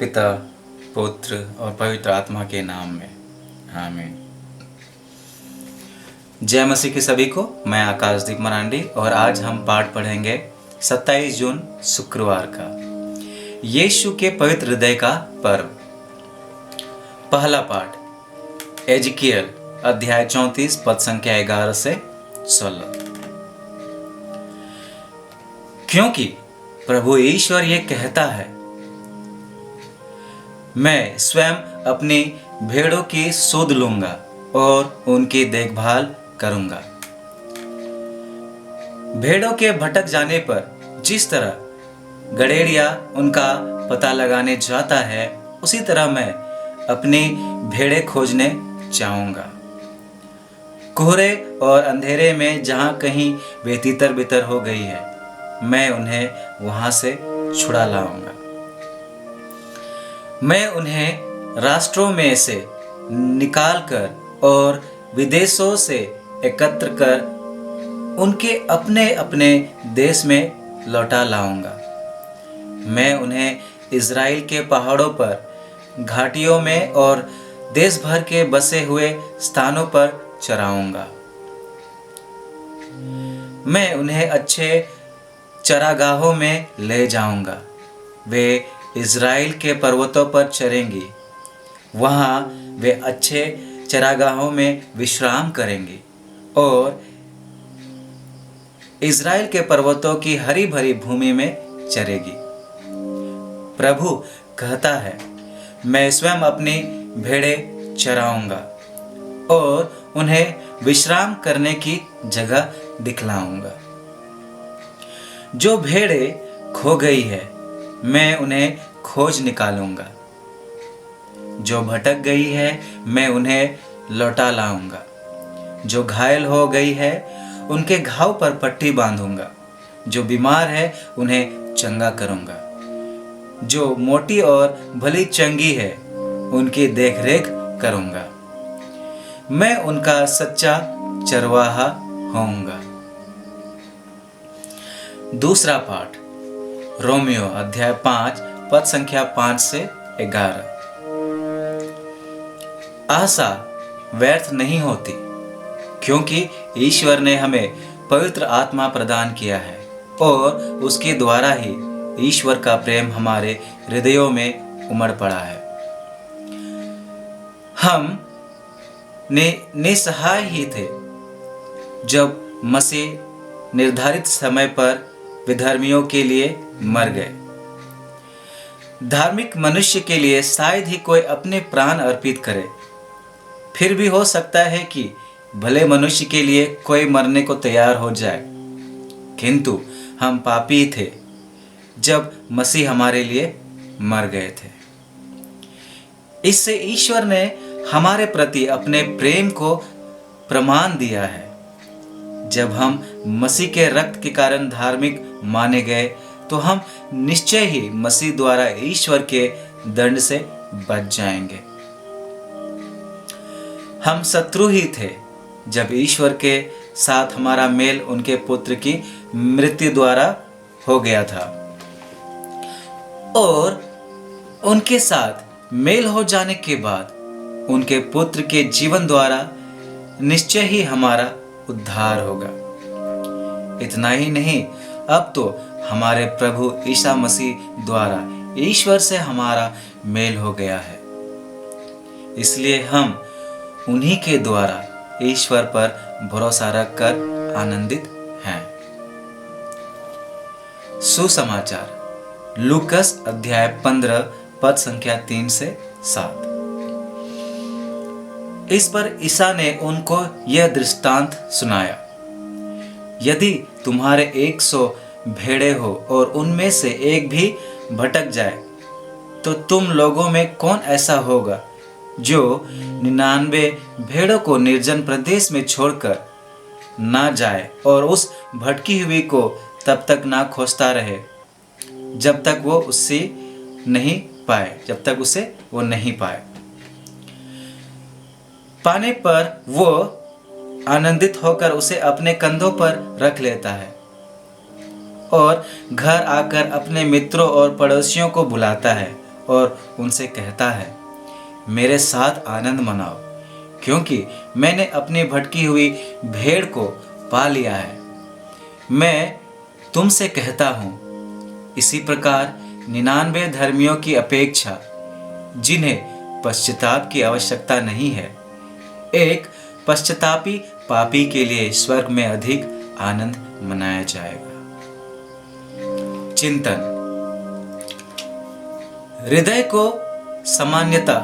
पिता, पुत्र और पवित्र आत्मा के नाम में, आमीन। जय मसीह की सभी को। मैं आकाशदीप मरांडी और आज हम पाठ पढ़ेंगे 27 जून शुक्रवार का यीशु के पवित्र हृदय का पर्व। पहला पाठ एजकियल अध्याय 34 पद संख्या 11 से 16। क्योंकि प्रभु ईश्वर ये कहता है, मैं स्वयं अपनी भेड़ों की सुध लूंगा और उनकी देखभाल करूंगा। भेड़ों के भटक जाने पर जिस तरह गड़ेड़िया उनका पता लगाने जाता है, उसी तरह मैं अपनी भेड़ें खोजने जाऊंगा। कोहरे और अंधेरे में जहां कहीं वे तितर बितर हो गई है, मैं उन्हें वहां से छुड़ा लाऊंगा। मैं उन्हें राष्ट्रों में से निकाल कर और विदेशों से एकत्र कर उनके अपने अपने देश में लौटा लाऊंगा। मैं उन्हें इज़राइल के पहाड़ों पर, घाटियों में और देश भर के बसे हुए स्थानों पर चराऊंगा। मैं उन्हें अच्छे चरागाहों में ले जाऊंगा। वे इज़राइल के पर्वतों पर चरेंगी। वहाँ वे अच्छे चरागाहों में विश्राम करेंगी और इज़राइल के पर्वतों की हरी भरी भूमि में चरेगी। प्रभु कहता है, मैं स्वयं अपनी भेड़ें चराऊंगा और उन्हें विश्राम करने की जगह दिखलाऊंगा। जो भेड़ें खो गई है, मैं उन्हें खोज निकालूंगा। जो भटक गई है, मैं उन्हें लौटा लाऊंगा। जो घायल हो गई है, उनके घाव पर पट्टी बांधूंगा। जो बीमार है, उन्हें चंगा करूंगा। जो मोटी और भली चंगी है, उनकी देखरेख करूंगा। मैं उनका सच्चा चरवाहा होऊंगा। दूसरा पाठ रोमियो अध्याय 5 पद संख्या 5 से 11। आशा व्यर्थ नहीं होती, क्योंकि ईश्वर ने हमें पवित्र आत्मा प्रदान किया है और उसके द्वारा ही ईश्वर का प्रेम हमारे हृदयों में उमड़ पड़ा है। हम निसहाय ही थे जब मसीह निर्धारित समय पर विधर्मियों के लिए मर गए। धार्मिक मनुष्य के लिए शायद ही कोई अपने प्राण अर्पित करे। फिर भी हो सकता है कि भले मनुष्य के लिए कोई मरने को तैयार हो जाए, किंतु हम पापी थे जब मसीह हमारे लिए मर गए थे। इससे ईश्वर ने हमारे प्रति अपने प्रेम को प्रमाण दिया है। जब हम मसीह के रक्त के कारण धार्मिक माने गए, तो हम निश्चय ही मसीह द्वारा ईश्वर के दंड से बच जाएंगे। हम शत्रु ही थे जब ईश्वर के साथ हमारा मेल उनके पुत्र की मृत्यु द्वारा हो गया था, और उनके साथ मेल हो जाने के बाद उनके पुत्र के जीवन द्वारा निश्चय ही हमारा उद्धार होगा। इतना ही नहीं, अब तो हमारे प्रभु ईसा मसीह द्वारा ईश्वर से हमारा मेल हो गया है। इसलिए हम उन्हीं के द्वारा ईश्वर पर भरोसा रखकर आनंदित हैं। सुसमाचार लूकस अध्याय 15 पद संख्या 3 से 7। इस पर ईसा ने उनको यह दृष्टांत सुनाया, यदि तुम्हारे 100 भेड़ें हो और उनमें से एक भी भटक जाए, तो तुम लोगों में कौन ऐसा होगा जो 99 भेड़ों को निर्जन प्रदेश में छोड़कर ना जाए और उस भटकी हुई को तब तक ना खोजता रहे जब तक वो उसे नहीं पाए। पाने पर वो आनंदित होकर उसे अपने कंधों पर रख लेता है और घर आकर अपने मित्रों और पड़ोसियों को बुलाता है और उनसे कहता है, मेरे साथ आनंद मनाओ, क्योंकि मैंने अपनी भटकी हुई भेड़ को पा लिया है। मैं तुमसे कहता हूँ, इसी प्रकार 99 धर्मियों की अपेक्षा, जिन्हें पश्चाताप की आवश्यकता नहीं है, एक पश्चातापी पापी के लिए स्वर्ग में अधिक आनंद मनाया जाएगा। चिंतन। हृदय को सामान्यतः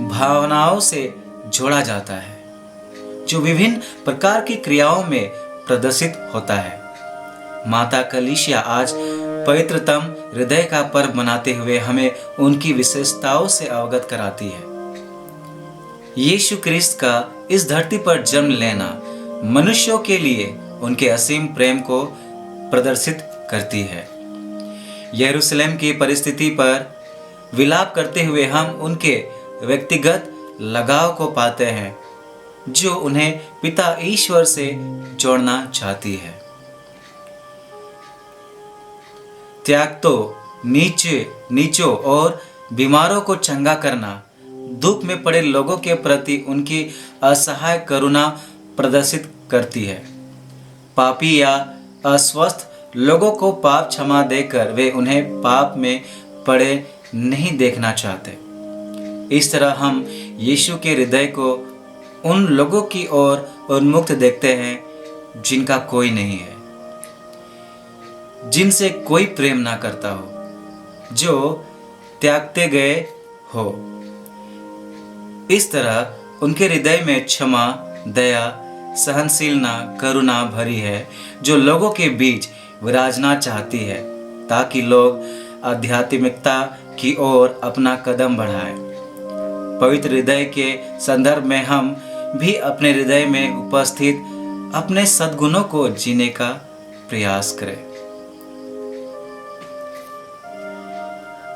भावनाओं से जोड़ा जाता है, जो विभिन्न प्रकार की क्रियाओं में प्रदर्शित होता है। माता कलीसिया आज पवित्रतम हृदय का पर्व मनाते हुए हमें उनकी विशेषताओं से अवगत कराती है। यीशु क्रिस्त का इस धरती पर जन्म लेना मनुष्यों के लिए उनके असीम प्रेम को प्रदर्शित करती है। यरूशलेम की परिस्थिति पर विलाप करते हुए हम उनके व्यक्तिगत लगाव को पाते हैं, जो उन्हें पिता ईश्वर से जोड़ना चाहती है। त्याग तो नीचों और बीमारों को चंगा करना, दुख में पड़े लोगों के प्रति उनकी असहाय करुणा प्रदर्शित करती है। पापी या अस्वस्थ लोगों को पाप क्षमा देकर वे उन्हें पाप में पड़े नहीं देखना चाहते। इस तरह हम यीशु के हृदय को उन लोगों की ओर उन्मुक्त देखते हैं जिनका कोई नहीं है, जिनसे कोई प्रेम ना करता हो, जो त्यागते गए हो। इस तरह उनके हृदय में क्षमा, दया, सहनशीलता, करुणा भरी है, जो लोगों के बीच विराजना चाहती है, ताकि लोग आध्यात्मिकता की ओर अपना कदम बढ़ाएं। पवित्र हृदय के संदर्भ में हम भी अपने हृदय में उपस्थित अपने सद्गुणों को जीने का प्रयास करें।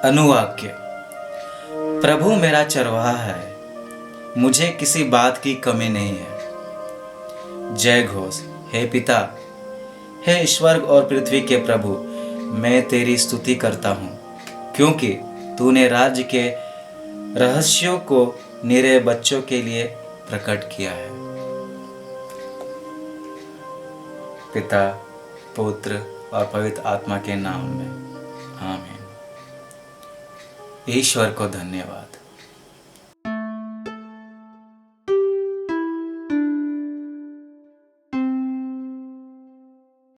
अनुवाक्य। प्रभु मेरा चरवाहा है, मुझे किसी बात की कमी नहीं है। जय घोष। हे पिता, हे स्वर्ग और पृथ्वी के प्रभु, मैं तेरी स्तुति करता हूँ, क्योंकि तूने राज्य के रहस्यों को निरे बच्चों के लिए प्रकट किया है। पिता, पुत्र और पवित्र आत्मा के नाम में आमीन। ईश्वर को धन्यवाद।